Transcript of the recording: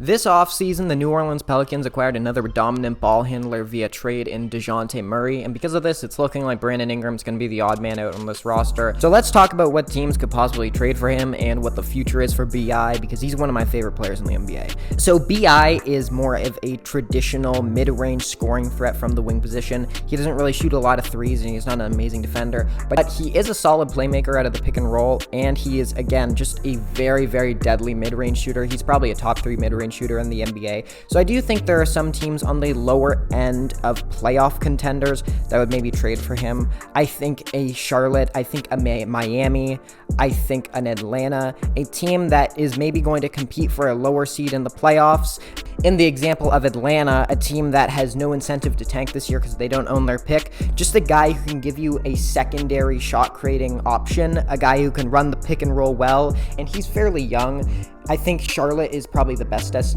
This offseason, the New Orleans Pelicans acquired another dominant ball handler via trade in DeJounte Murray, and because of this, it's looking like Brandon Ingram is going to be the odd man out on this roster. So let's talk about what teams could possibly trade for him and what the future is for BI, because he's one of my favorite players in the NBA. So BI is more of a traditional mid-range scoring threat from the wing position. He doesn't really shoot a lot of threes, and he's not an amazing defender, but he is a solid playmaker out of the pick and roll, and he is, again, just a very, very deadly mid-range shooter. He's probably a top 3 mid-range shooter in the NBA. So I do think there are some teams on the lower end of playoff contenders that would maybe trade for him. I think a Charlotte, I think a Miami, I think an Atlanta, a team that is maybe going to compete for a lower seed in the playoffs. In the example of Atlanta, a team that has no incentive to tank this year because they don't own their pick, just a guy who can give you a secondary shot creating option, a guy who can run the pick and roll well, and he's fairly young. I think Charlotte is probably the best destination